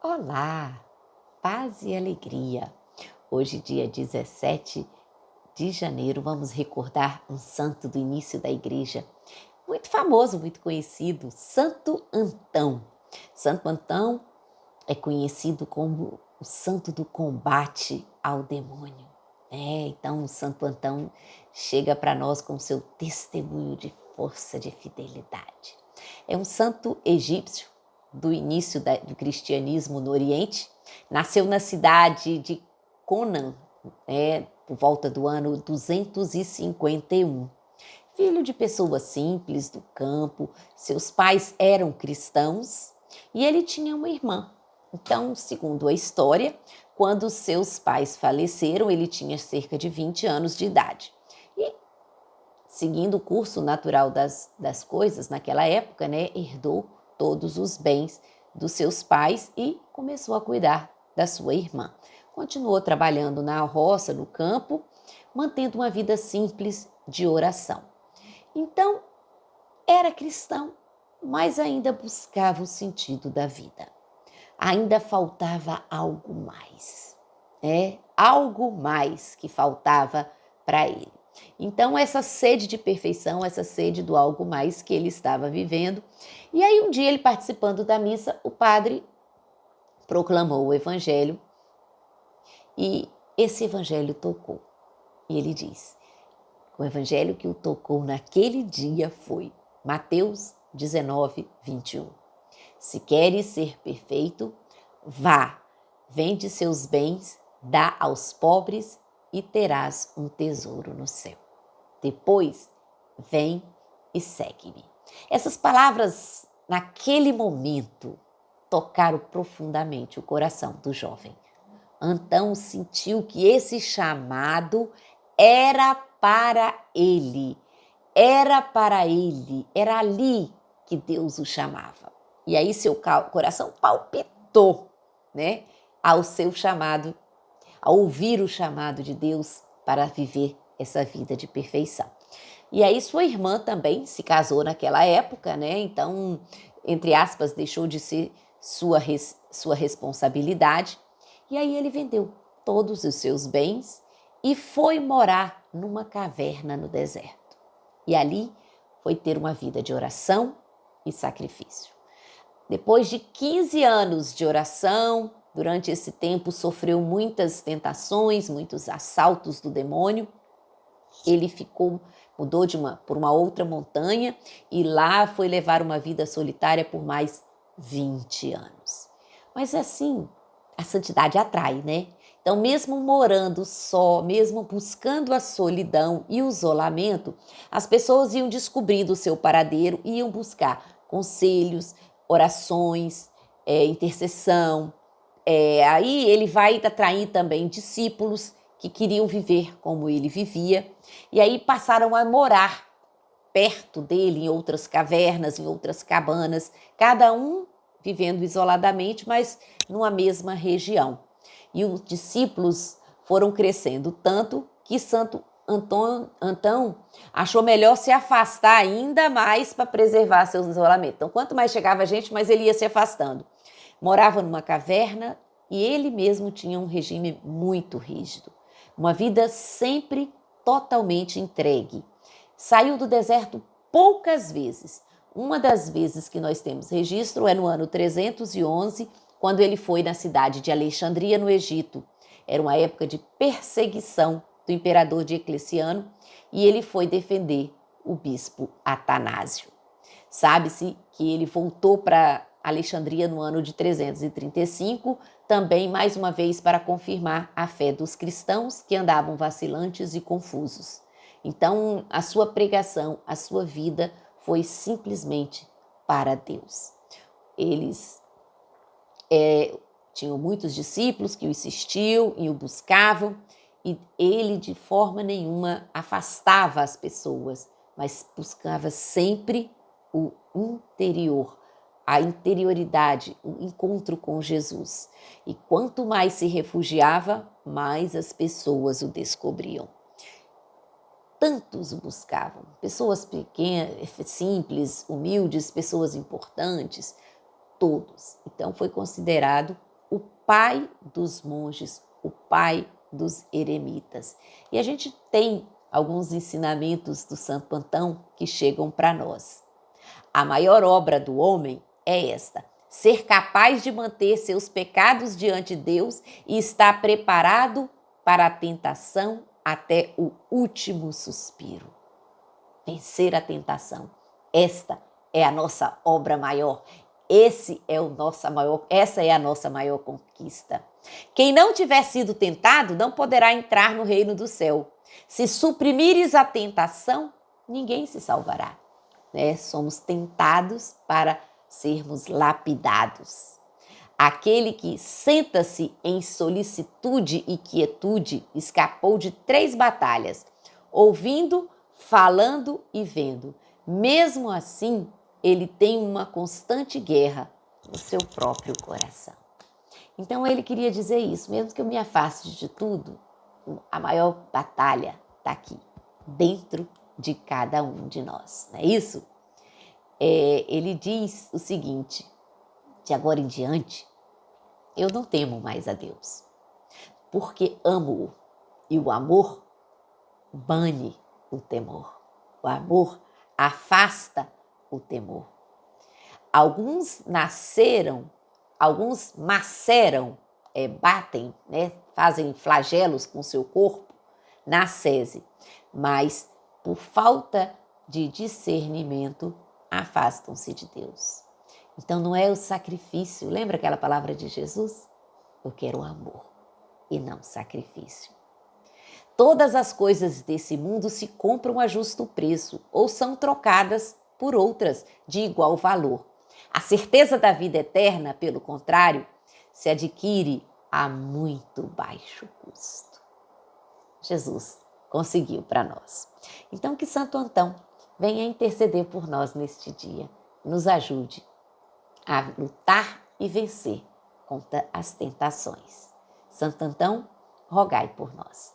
Olá, paz e alegria. Hoje, dia 17 de janeiro, vamos recordar um santo do início da igreja, muito famoso, muito conhecido, Santo Antão. Santo Antão é conhecido como o santo do combate ao demônio. Então, o Santo Antão chega para nós com seu testemunho de força, de fidelidade. É um santo egípcio do início do cristianismo no Oriente. Nasceu na cidade de Conan, por volta do ano 251. Filho de pessoas simples do campo, seus pais eram cristãos e ele tinha uma irmã. Então, segundo a história, quando seus pais faleceram, ele tinha cerca de 20 anos de idade. E, seguindo o curso natural das coisas naquela época, herdou todos os bens dos seus pais e começou a cuidar da sua irmã. Continuou trabalhando na roça, no campo, mantendo uma vida simples de oração. Então, era cristão, mas ainda buscava o sentido da vida. Ainda faltava algo mais, algo mais que faltava para ele. Então, essa sede de perfeição, essa sede do algo mais que ele estava vivendo. E aí, um dia, ele participando da missa, o padre proclamou o evangelho e esse evangelho tocou. E ele diz, o evangelho que o tocou naquele dia foi Mateus 19, 21. Se queres ser perfeito, vá, vende seus bens, dá aos pobres e terás um tesouro no céu. Depois, vem e segue-me. Essas palavras, naquele momento, tocaram profundamente o coração do jovem. Antão sentiu que esse chamado era para ele, era ali que Deus o chamava. E aí seu coração palpitou, ao seu chamado, ao ouvir o chamado de Deus para viver essa vida de perfeição. E aí sua irmã também se casou naquela época, então, entre aspas, deixou de ser sua responsabilidade. E aí ele vendeu todos os seus bens e foi morar numa caverna no deserto. E ali foi ter uma vida de oração e sacrifício. Depois de 15 anos de oração, durante esse tempo sofreu muitas tentações, muitos assaltos do demônio. Ele mudou por uma outra montanha e lá foi levar uma vida solitária por mais 20 anos. Mas assim, a santidade atrai, Então, mesmo morando só, mesmo buscando a solidão e o isolamento, as pessoas iam descobrindo o seu paradeiro e iam buscar conselhos, orações, intercessão. Aí ele vai atrair também discípulos que queriam viver como ele vivia. E aí passaram a morar perto dele, em outras cavernas, em outras cabanas, cada um vivendo isoladamente, mas numa mesma região. E os discípulos foram crescendo tanto que Santo Antão achou melhor se afastar ainda mais para preservar seu isolamento. Então, quanto mais chegava gente, mais ele ia se afastando. Morava numa caverna e ele mesmo tinha um regime muito rígido. Uma vida sempre totalmente entregue. Saiu do deserto poucas vezes. Uma das vezes que nós temos registro é no ano 311, quando ele foi na cidade de Alexandria, no Egito. Era uma época de perseguição do imperador Diocleciano e ele foi defender o bispo Atanásio. Sabe-se que ele voltou para Alexandria no ano de 335, também mais uma vez para confirmar a fé dos cristãos que andavam vacilantes e confusos. Então, a sua pregação, a sua vida foi simplesmente para Deus. Eles tinham muitos discípulos que o insistiam e o buscavam, e ele de forma nenhuma afastava as pessoas, mas buscava sempre o interior, a interioridade, o encontro com Jesus. E quanto mais se refugiava, mais as pessoas o descobriam. Tantos o buscavam, pessoas pequenas, simples, humildes, pessoas importantes, todos. Então foi considerado o pai dos monges, o pai dos eremitas. E a gente tem alguns ensinamentos do Santo Antão que chegam para nós. A maior obra do homem é esta: ser capaz de manter seus pecados diante de Deus e estar preparado para a tentação até o último suspiro. Vencer a tentação. Esta é a nossa obra maior. Essa é a nossa maior conquista. Quem não tiver sido tentado não poderá entrar no reino do céu. Se suprimires a tentação, ninguém se salvará. Somos tentados para sermos lapidados. Aquele que senta-se em solicitude e quietude escapou de 3 batalhas, ouvindo, falando e vendo. Mesmo assim, ele tem uma constante guerra no seu próprio coração. Então ele queria dizer isso: mesmo que eu me afaste de tudo, a maior batalha está aqui, dentro de cada um de nós, não é isso? Ele diz o seguinte: de agora em diante, eu não temo mais a Deus, porque amo-o, e o amor bane o temor. O amor afasta o temor. Alguns maceram, batem, fazem flagelos com seu corpo na ascese, mas por falta de discernimento afastam-se de Deus. Então não é o sacrifício, lembra aquela palavra de Jesus? Eu quero amor e não sacrifício. Todas as coisas desse mundo se compram a justo preço ou são trocadas por outras de igual valor. A certeza da vida eterna, pelo contrário, se adquire a muito baixo custo. Jesus conseguiu para nós. Então que Santo Antão venha interceder por nós neste dia, nos ajude a lutar e vencer contra as tentações. Santo Antão, rogai por nós.